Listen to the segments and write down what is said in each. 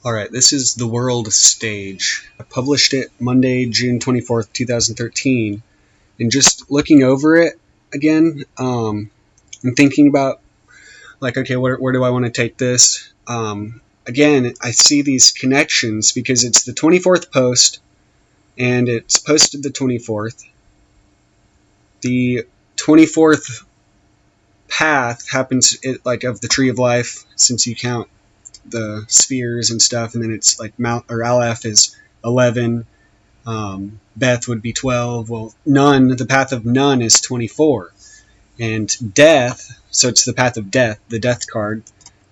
Alright, this is The World Stage. I published it Monday, June 24th, 2013. And just looking over it again, and thinking about, okay, where do I want to take this? Again, I see these connections because it's the 24th post, and it's posted the 24th. The 24th path happens, of the Tree of Life, since you count the spheres and stuff, and then it's like Aleph is 11, Beth would be 12. Well, Nun, the path of Nun is 24, and Death, so it's the path of Death, the Death card,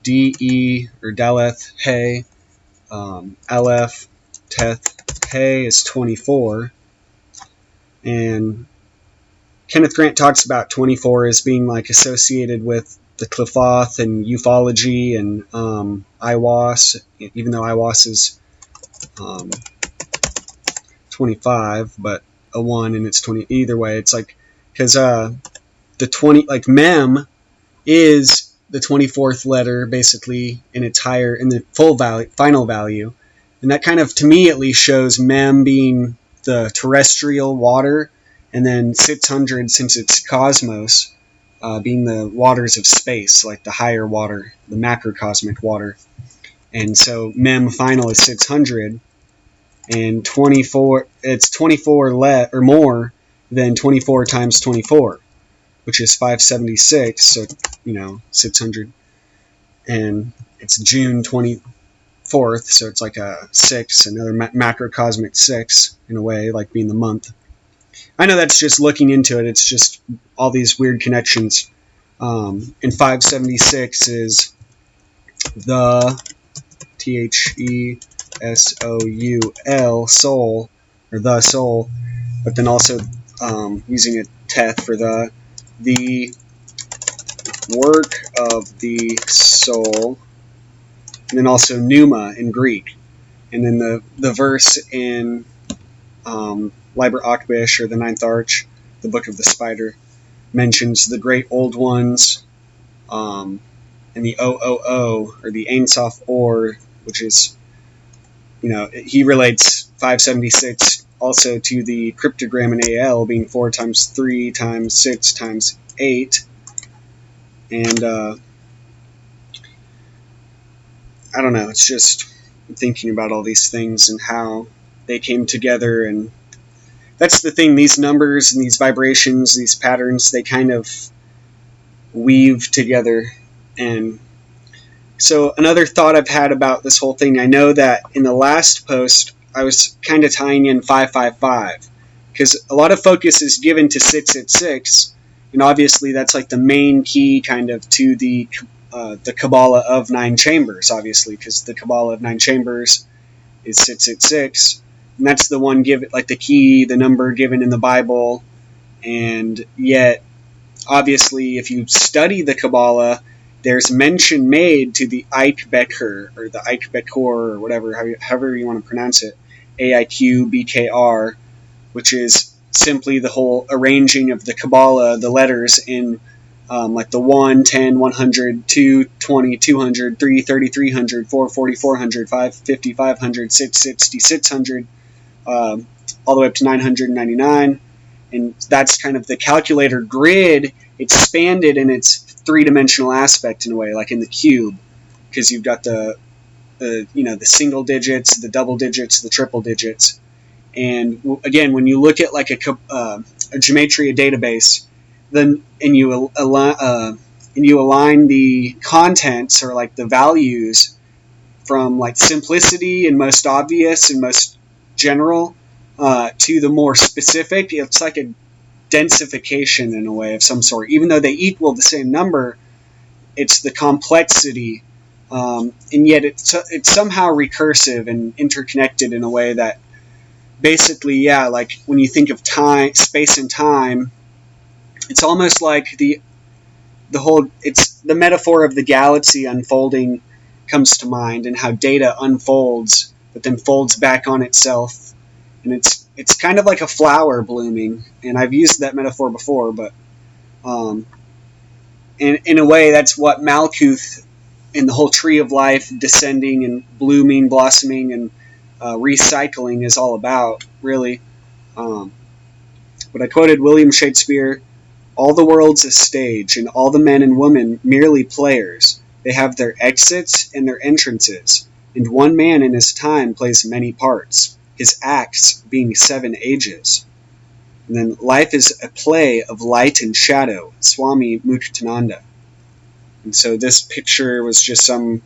D-E, or Daleth, Hey, Aleph, Teth, Hey is 24, and Kenneth Grant talks about 24 as being associated with the Qliphoth and ufology and Iwas, even though Iwas is 25, but a 1 and it's 20. Either way, it's because the 20, Mem is the 24th letter basically in its higher, in the full value, final value, and that kind of, to me at least, shows Mem being the terrestrial water, and then 600, since it's cosmos, being the waters of space, like the higher water, the macrocosmic water. And so Mem final is 600, and 24, it's 24 or more than 24 times 24, which is 576, so, 600. And it's June 24th, so it's like a 6, another macrocosmic 6, in a way, like being the month. I know that's just looking into it. It's just all these weird connections. And 576 is the Thesoul, soul, or the soul, but then also using a teth for the work of the soul, and then also pneuma in Greek. And then the verse in Liber Akbish, or the Ninth Arch, the Book of the Spider, mentions the great old ones, and the OOO, or the Ein Sof Or, which is, he relates 576 also to the cryptogram in AL being 4 times 3 times 6 times 8, and I don't know, it's just thinking about all these things and how they came together. And that's the thing, these numbers and these vibrations, these patterns, they kind of weave together. And so another thought I've had about this whole thing, I know that in the last post I was kind of tying in 555, because a lot of focus is given to 666, and obviously that's like the main key kind of to the Kabbalah of 9 chambers, obviously, because the Kabbalah of 9 chambers is 666. And that's the one given, like the key, the number given in the Bible. And yet, obviously, if you study the Kabbalah, there's mention made to the Eik Beker, or the Eik Bekor, or whatever, however you want to pronounce it, AIQBKR, which is simply the whole arranging of the Kabbalah, the letters in like the 1, 10, 100, 2, 20, 200, 3, 30, 300, 4, 40, 400, 5, 50, 500, 6, 60, 600, all the way up to 999, and that's kind of the calculator grid expanded in its three-dimensional aspect in a way, like in the cube, because you've got the single digits, the double digits, the triple digits, and again, when you look at like a gematria database, then and you align the contents, or like the values, from like simplicity and most obvious and most general to the more specific, it's like a densification in a way of some sort. Even though they equal the same number, it's the complexity, and yet it's somehow recursive and interconnected in a way that basically, like when you think of time, space and time, it's almost like the whole, it's the metaphor of the galaxy unfolding comes to mind, and how data unfolds but then folds back on itself, and it's kind of like a flower blooming. And I've used that metaphor before, but in a way that's what Malkuth and the whole tree of life descending and blooming, blossoming, and recycling is all about, really. But I quoted William Shakespeare: "All the world's a stage, and all the men and women merely players. They have their exits and their entrances, and one man in his time plays many parts, his acts being 7 ages." And then life is a play of light and shadow, Swami Muktananda. And so this picture was just some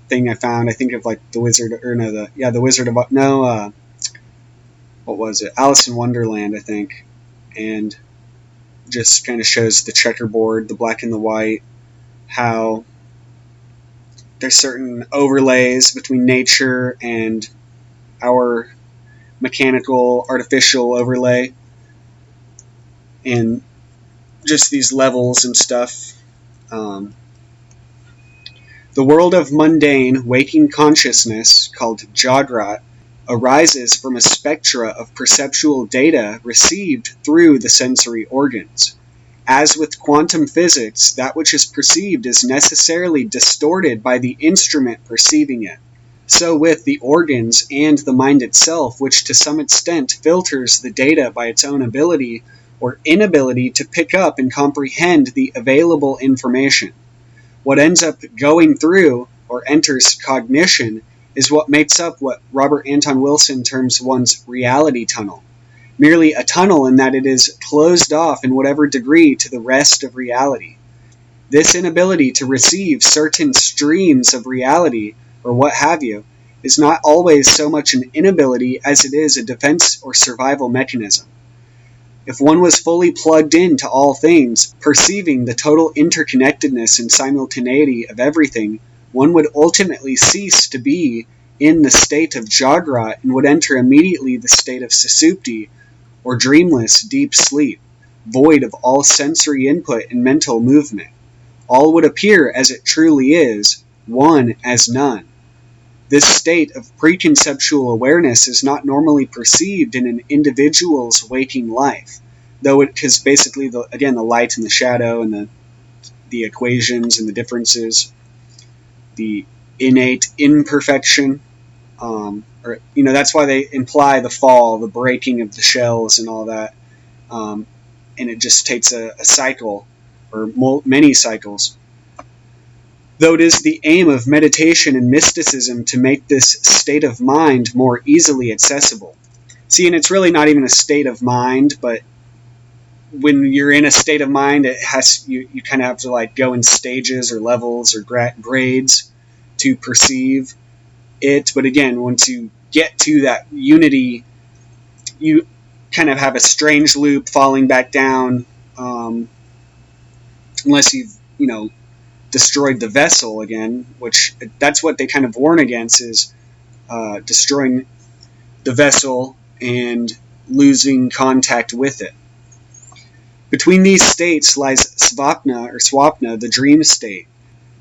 thing I found. I think of like the Wizard, or no, the Wizard of, no, what was it? Alice in Wonderland, I think. And just kind of shows the checkerboard, the black and the white, how there's certain overlays between nature and our mechanical, artificial overlay, and just these levels and stuff. The world of mundane, waking consciousness, called Jagrat, arises from a spectra of perceptual data received through the sensory organs. As with quantum physics, that which is perceived is necessarily distorted by the instrument perceiving it. So with the organs and the mind itself, which to some extent filters the data by its own ability or inability to pick up and comprehend the available information. What ends up going through or enters cognition is what makes up what Robert Anton Wilson terms one's reality tunnel. Merely a tunnel in that it is closed off in whatever degree to the rest of reality. This inability to receive certain streams of reality, or what have you, is not always so much an inability as it is a defense or survival mechanism. If one was fully plugged into all things, perceiving the total interconnectedness and simultaneity of everything, one would ultimately cease to be in the state of Jagrat and would enter immediately the state of Susupti, or dreamless deep sleep, void of all sensory input and mental movement. All would appear as it truly is, one as none. This state of preconceptual awareness is not normally perceived in an individual's waking life, though it is basically, the light and the shadow and the equations and the differences, the innate imperfection, that's why they imply the fall, the breaking of the shells and all that, and it just takes a cycle, or many cycles. Though it is the aim of meditation and mysticism to make this state of mind more easily accessible. See, and it's really not even a state of mind, but when you're in a state of mind, you kind of have to like go in stages or levels or grades to perceive it. But again, once you get to that unity, you kind of have a strange loop falling back down, unless you've, destroyed the vessel again, which that's what they kind of warn against, is destroying the vessel and losing contact with it. Between these states lies Swapna, the dream state,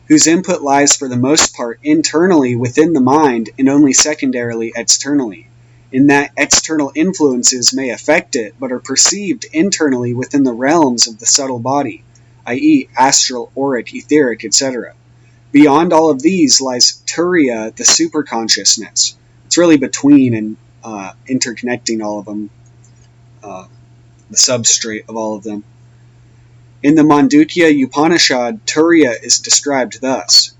whose input lies for the most part internally within the mind and only secondarily externally, in that external influences may affect it but are perceived internally within the realms of the subtle body, i.e. astral, auric, etheric, etc. Beyond all of these lies Turiya, the superconsciousness. It's really between and interconnecting all of them, the substrate of all of them. In the Mandukya Upanishad, Turiya is described thus: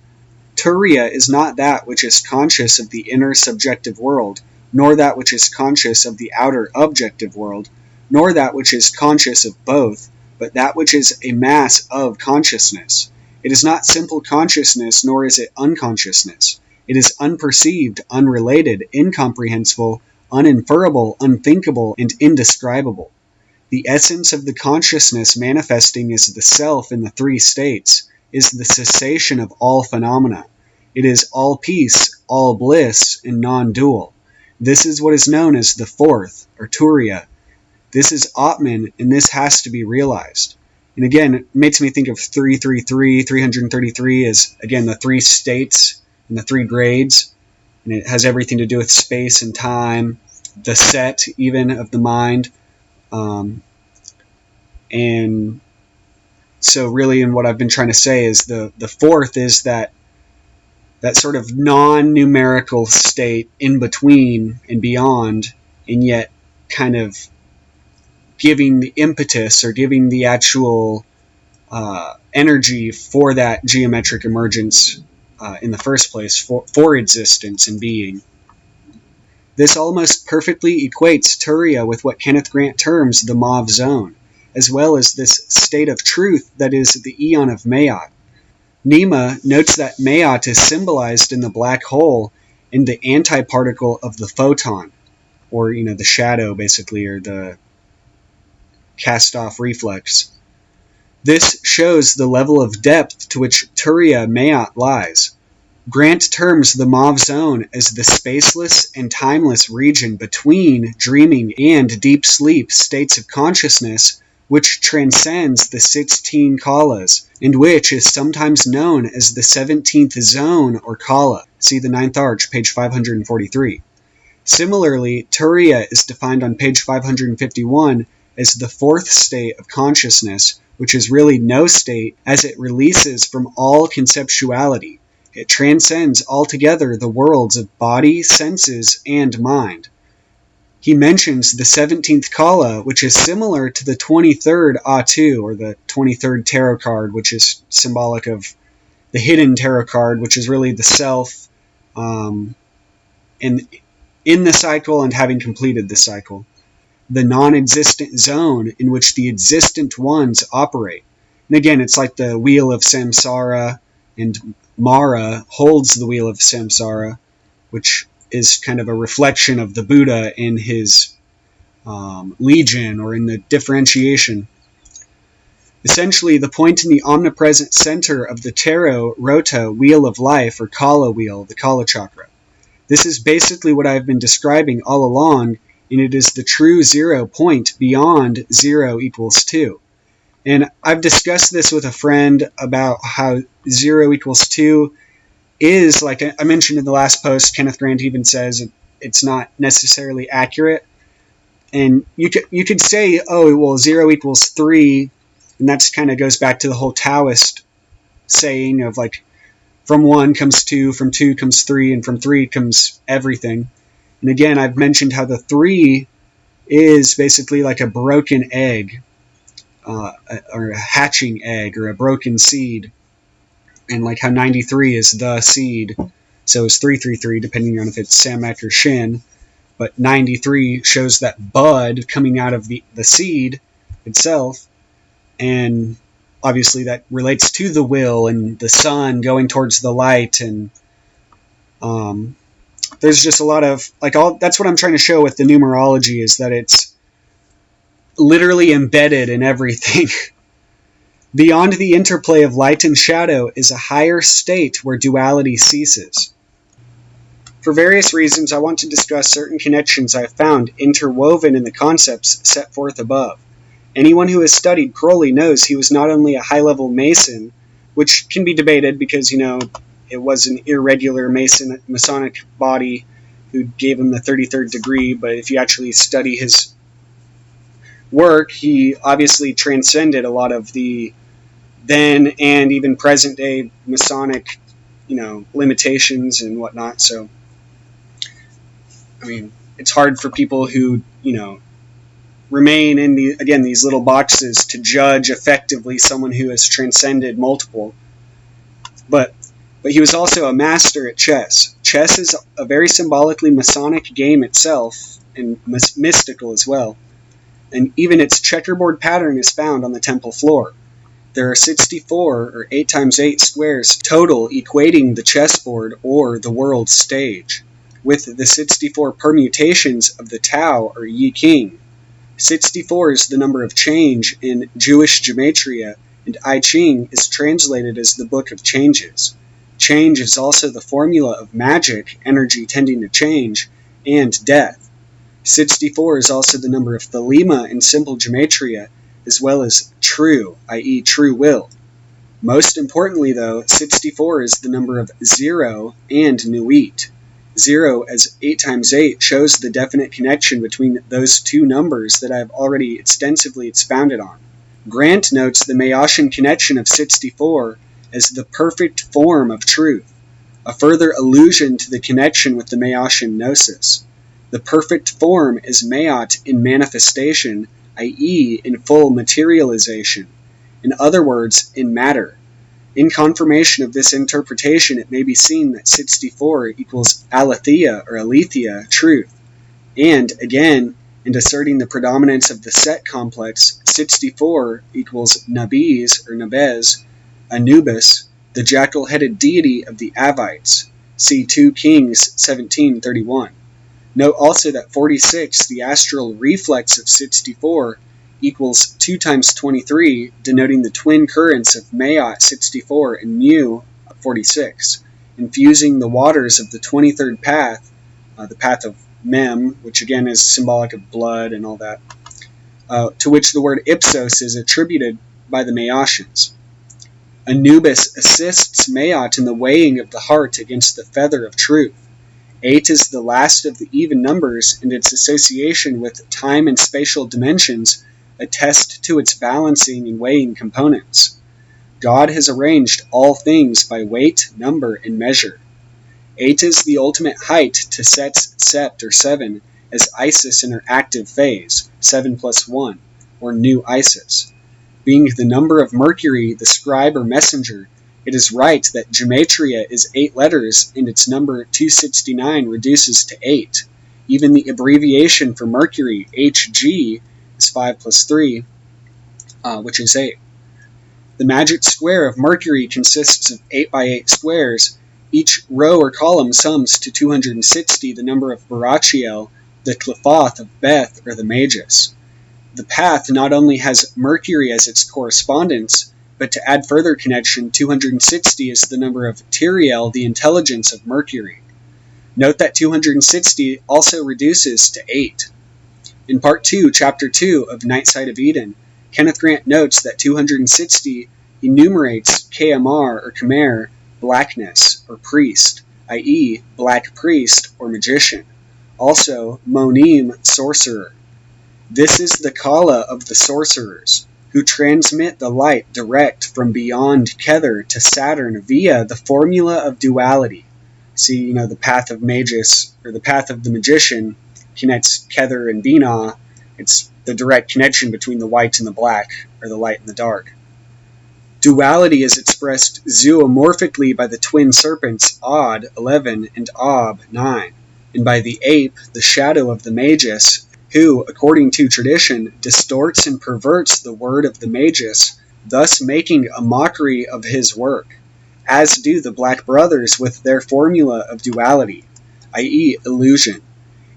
Turiya is not that which is conscious of the inner subjective world, nor that which is conscious of the outer objective world, nor that which is conscious of both, but that which is a mass of consciousness. It is not simple consciousness, nor is it unconsciousness. It is unperceived, unrelated, incomprehensible, uninferable, unthinkable, and indescribable. The essence of the consciousness manifesting as the self in the 3 states is the cessation of all phenomena. It is all peace, all bliss, and non-dual. This is what is known as the 4th, or Turiya. This is Atman, and this has to be realized. And again, it makes me think of 333 as, again, the 3 states and the 3 grades. And it has everything to do with space and time, the set, even, of the mind. And so really, and what I've been trying to say is the 4th is that that sort of non-numerical state in between and beyond, and yet kind of giving the impetus or giving the actual energy for that geometric emergence in the first place, for existence and being. This almost perfectly equates Turiya with what Kenneth Grant terms the Mauve Zone, as well as this state of truth that is the Aeon of Maat. Nema notes that Maat is symbolized in the black hole in the antiparticle of the photon, or the shadow basically, or the cast-off reflex. This shows the level of depth to which Turiya Maat lies. Grant terms the Mauve Zone as the spaceless and timeless region between dreaming and deep sleep states of consciousness, which transcends the 16 kalas, and which is sometimes known as the 17th zone or kala. See the 9th arch, page 543. Similarly, Turiya is defined on page 551 as the fourth state of consciousness, which is really no state, as it releases from all conceptuality. It transcends altogether the worlds of body, senses, and mind. He mentions the 17th kala, which is similar to the 23rd Atu, or the 23rd tarot card, which is symbolic of the hidden tarot card, which is really the self in the cycle and having completed the cycle. The non-existent zone in which the existent ones operate. And again, it's like the wheel of samsara, and Mara holds the wheel of samsara, which is kind of a reflection of the Buddha in his legion, or in the differentiation. Essentially, the point in the omnipresent center of the Tarot Rota wheel of life, or Kala wheel, the Kala chakra. This is basically what I've been describing all along, and it is the true 0 point beyond 0 equals 2. And I've discussed this with a friend about how 0 equals 2 is, like I mentioned in the last post, Kenneth Grant even says it's not necessarily accurate. And you could say, oh, well, 0 equals 3, and that kind of goes back to the whole Taoist saying of like, from 1 comes 2, from 2 comes 3, and from 3 comes everything. And again, I've mentioned how the 3 is basically like a broken egg, or a hatching egg, or a broken seed. And like how 93 is the seed, so is 333, depending on if it's Samek or Shin. But 93 shows that bud coming out of the seed itself, and obviously that relates to the will and the sun going towards the light, and there's just a lot of, that's what I'm trying to show with the numerology, is that it's literally embedded in everything. Beyond the interplay of light and shadow is a higher state where duality ceases. For various reasons, I want to discuss certain connections I have found interwoven in the concepts set forth above. Anyone who has studied Crowley knows he was not only a high-level Mason, which can be debated because, it was an irregular Masonic body who gave him the 33rd degree, but if you actually study his work, he obviously transcended a lot of the then and even present day Masonic, limitations and whatnot. So, it's hard for people who, remain in these little boxes to judge effectively someone who has transcended multiple. But he was also a master at chess. Chess is a very symbolically Masonic game itself, and mystical as well. And even its checkerboard pattern is found on the temple floor. There are 64, or 8 times 8 squares total, equating the chessboard or the world stage, with the 64 permutations of the Tao, or Yi King. 64 is the number of change in Jewish gematria, and I Ching is translated as the Book of Changes. Change is also the formula of magic, energy tending to change, and death. 64 is also the number of Thelema in simple gematria, as well as true, i.e. true will. Most importantly, though, 64 is the number of 0 and Nuit. 0 as 8 times 8 shows the definite connection between those two numbers that I have already extensively expounded on. Grant notes the Mayacian connection of 64 as the perfect form of truth. a further allusion to the connection with the Maotian gnosis. The perfect form is Maat in manifestation, i.e. in full materialization. In other words, in matter. In confirmation of this interpretation, it may be seen that 64 equals aletheia or aletheia, truth. And, again, in asserting the predominance of the set complex, 64 equals Nabes or Nabez, Anubis, the jackal-headed deity of the Avites. See 2 Kings 17:31. Note also that 46, the astral reflex of 64, equals 2 times 23, denoting the twin currents of Maat 64 and Mu 46, infusing the waters of the 23rd path, the path of Mem, which again is symbolic of blood and all that, to which the word Ipsos is attributed by the Maotians. Anubis assists Maat in the weighing of the heart against the feather of truth. 8 is the last of the even numbers, and its association with time and spatial dimensions attest to its balancing and weighing components. God has arranged all things by weight, number, and measure. 8 is the ultimate height to Set's sept or 7, as Isis in her active phase, 7 plus 1, or New Isis. Being the number of Mercury, the scribe or messenger, it is right that gematria is 8 letters and its number 269 reduces to 8. Even the abbreviation for Mercury, Hg, is 5 plus 3, which is 8. The magic square of Mercury consists of 8 by 8 squares. Each row or column sums to 260, the number of Barachiel, the Qliphoth of Beth, or the Magus. The path not only has Mercury as its correspondence, but to add further connection, 260 is the number of Tyriel, the intelligence of Mercury. Note that 260 also reduces to 8. In Part 2, Chapter 2 of Night Side of Eden, Kenneth Grant notes that 260 enumerates K'amar or Khmer, blackness, or priest, i.e., black priest or magician. Also, Monim, sorcerer. This is the Kala of the sorcerers, who transmit the light direct from beyond Kether to Saturn via the formula of duality. See, the path of Magus, or the path of the magician, connects Kether and Binah. It's the direct connection between the white and the black, or the light and the dark. Duality is expressed zoomorphically by the twin serpents Od, 11, and Ob, 9, and by the ape, the shadow of the Magus, who, according to tradition, distorts and perverts the word of the Magus, thus making a mockery of his work, as do the Black Brothers with their formula of duality, i.e. illusion.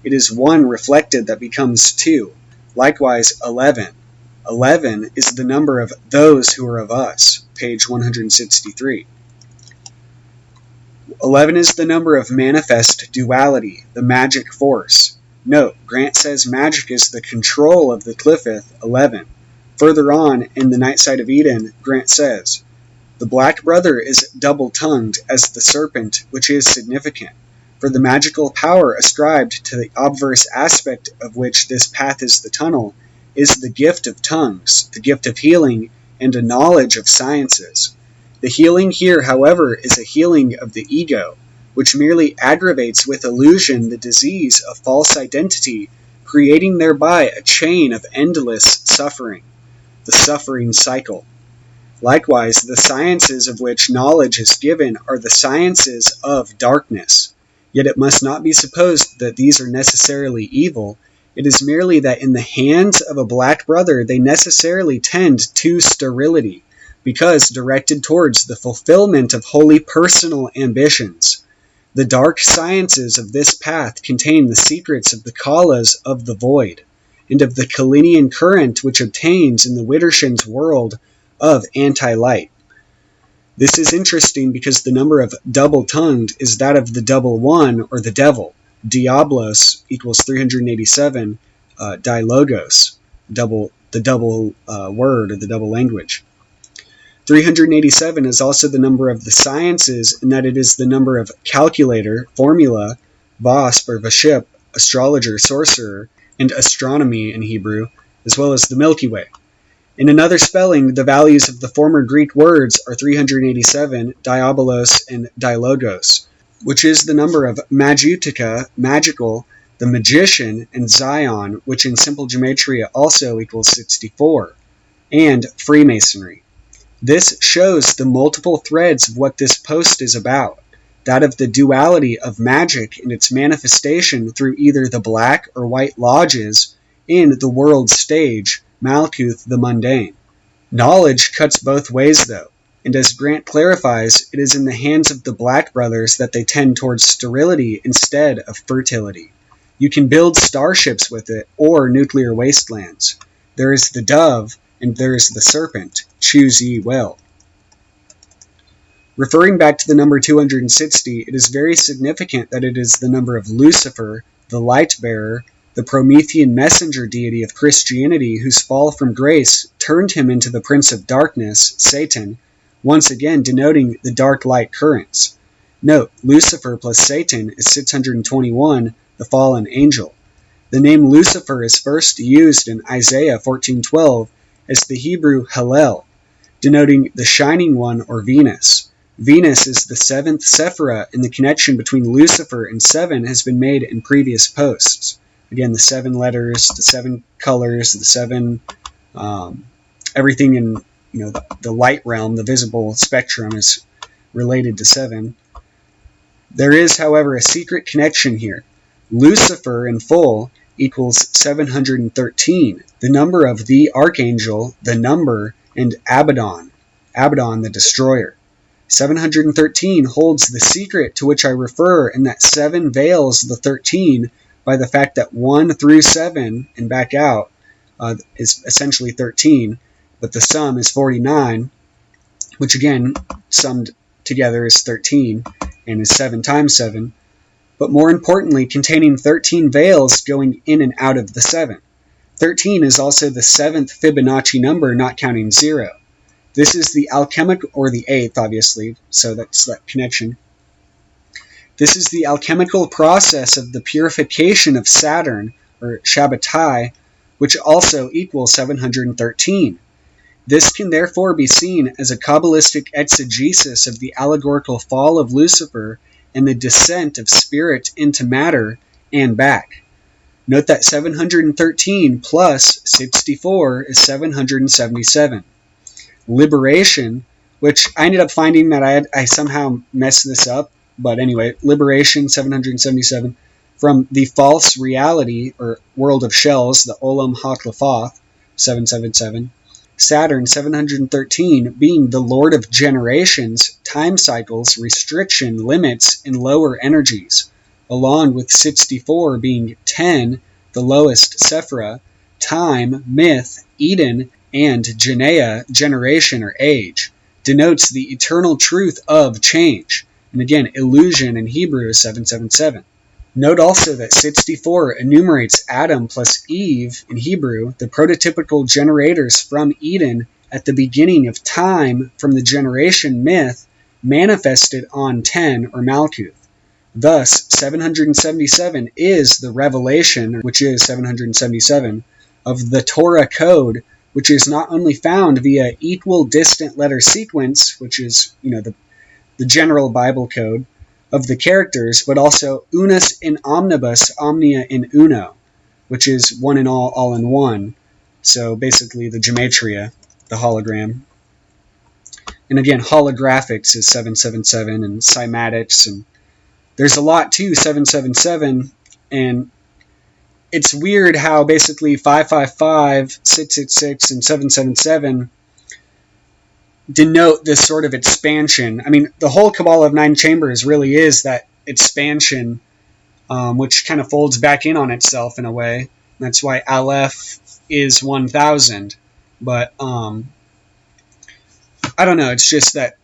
It is 1 reflected that becomes 2, likewise 11. 11 is the number of those who are of us, page 163. 11 is the number of manifest duality, the magic force. Note, Grant says magic is the control of the Qliphoth, 11. Further on, in the Night Side of Eden, Grant says, the Black Brother is double-tongued as the serpent, which is significant, for the magical power ascribed to the obverse aspect of which this path is the tunnel, is the gift of tongues, the gift of healing, and a knowledge of sciences. The healing here, however, is a healing of the ego, which merely aggravates with illusion the disease of false identity, creating thereby a chain of endless suffering, the suffering cycle. Likewise, the sciences of which knowledge is given are the sciences of darkness. Yet it must not be supposed that these are necessarily evil. It is merely that in the hands of a Black Brother they necessarily tend to sterility, because directed towards the fulfillment of holy personal ambitions. The dark sciences of this path contain the secrets of the Kalas of the void, and of the Kalinian current which obtains in the Widdershan's world of anti-light. This is interesting because the number of double-tongued is that of the double one, or the devil. Diablos equals 387, dilogos, the double word, or the double language. 387 is also the number of the sciences, in that it is the number of calculator, formula, vasp or vaship, astrologer, sorcerer, and astronomy in Hebrew, as well as the Milky Way. In another spelling, the values of the former Greek words are 387, diabolos, and dilogos, which is the number of Magutica, magical, the magician, and Zion, which in simple gematria also equals 64, and Freemasonry. This shows the multiple threads of what this post is about, that of the duality of magic and its manifestation through either the black or white lodges in the world stage, Malkuth the mundane. Knowledge cuts both ways, though, and as Grant clarifies, it is in the hands of the Black Brothers that they tend towards sterility instead of fertility. You can build starships with it, or nuclear wastelands. There is the dove, and there is the serpent. Choose ye well. Referring back to the number 260, it is very significant that it is the number of Lucifer, the light-bearer, the Promethean messenger deity of Christianity, whose fall from grace turned him into the prince of darkness, Satan, once again denoting the dark light currents. Note, Lucifer plus Satan is 621, the fallen angel. The name Lucifer is first used in Isaiah 14:12 as the Hebrew Hallel, denoting the shining one or Venus. Venus is the seventh Sephirah, and the connection between Lucifer and 7 has been made in previous posts. Again, the 7 letters, the 7 colors, the 7, everything in the light realm, the visible spectrum is related to 7. There is, however, a secret connection here. Lucifer in full equals 713, the number of the archangel, the number, and Abaddon, Abaddon the destroyer. 713 holds the secret to which I refer, in that 7 veils the 13 by the fact that 1 through 7 and back out is essentially 13, but the sum is 49, which again summed together is 13 and is 7 times 7, but more importantly containing 13 veils going in and out of the 7. 13 is also the 7th Fibonacci number, not counting 0. This is the alchemical, or the 8th obviously, so that's that connection. This is the alchemical process of the purification of Saturn, or Shabbatai, which also equals 713. This can therefore be seen as a Kabbalistic exegesis of the allegorical fall of Lucifer and the descent of spirit into matter and back. Note that 713 plus 64 is 777. Liberation, which I ended up finding that I somehow messed this up, but anyway, liberation, 777, from the false reality, or world of shells, the Olam HaKlafoth, 777. Saturn, 713, being the lord of generations, time cycles, restriction, limits, and lower energies, along with 64 being 10, the lowest Sephirah, time, myth, Eden, and Genea, generation or age, denotes the eternal truth of change. And again, illusion in Hebrew is 777. Note also that 64 enumerates Adam plus Eve in Hebrew, the prototypical generators from Eden at the beginning of time from the generation myth manifested on 10 or Malkuth. Thus, 777 is the revelation, which is 777, of the Torah code, which is not only found via equal distant letter sequence, which is, the general Bible code of the characters, but also unus in omnibus, omnia in uno, which is one in all in one. So basically the gematria, the hologram. And again, holographics is 777, and cymatics, and there's a lot to 777, and it's weird how basically 555, 666, and 777 denote this sort of expansion. I mean, the whole Kabbalah of 9 chambers really is that expansion, which kind of folds back in on itself in a way. That's why Aleph is 1000. But, I don't know, it's just that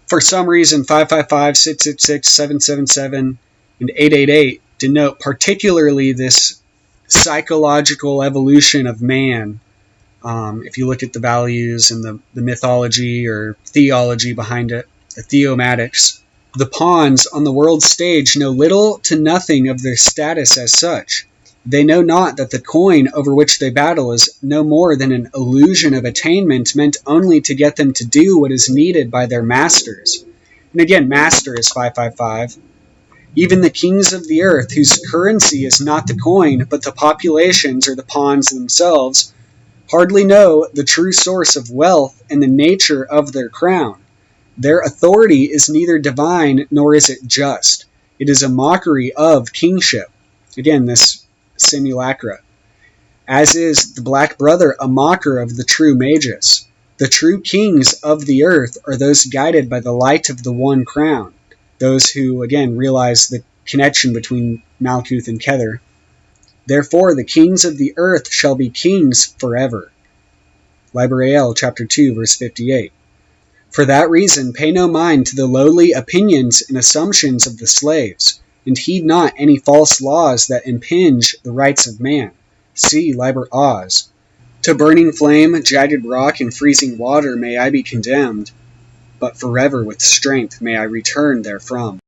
for some reason 555, 666, 777, and 888 denote particularly this psychological evolution of man. If you look at the values and the mythology or theology behind it, the theomatics, the pawns on the world stage know little to nothing of their status as such. They know not that the coin over which they battle is no more than an illusion of attainment meant only to get them to do what is needed by their masters. And again, master is 555. Even the kings of the earth, whose currency is not the coin, but the populations or the pawns themselves, hardly know the true source of wealth and the nature of their crown. Their authority is neither divine nor is it just. It is a mockery of kingship. Again, this simulacra. As is the black brother a mocker of the true magus. The true kings of the earth are those guided by the light of the one crown. Those who, again, realize the connection between Malkuth and Kether. Therefore, the kings of the earth shall be kings forever. Librael, chapter 2, verse 58. For that reason, pay no mind to the lowly opinions and assumptions of the slaves, and heed not any false laws that impinge the rights of man. See Liber Oz. To burning flame, jagged rock, and freezing water may I be condemned, but forever with strength may I return therefrom.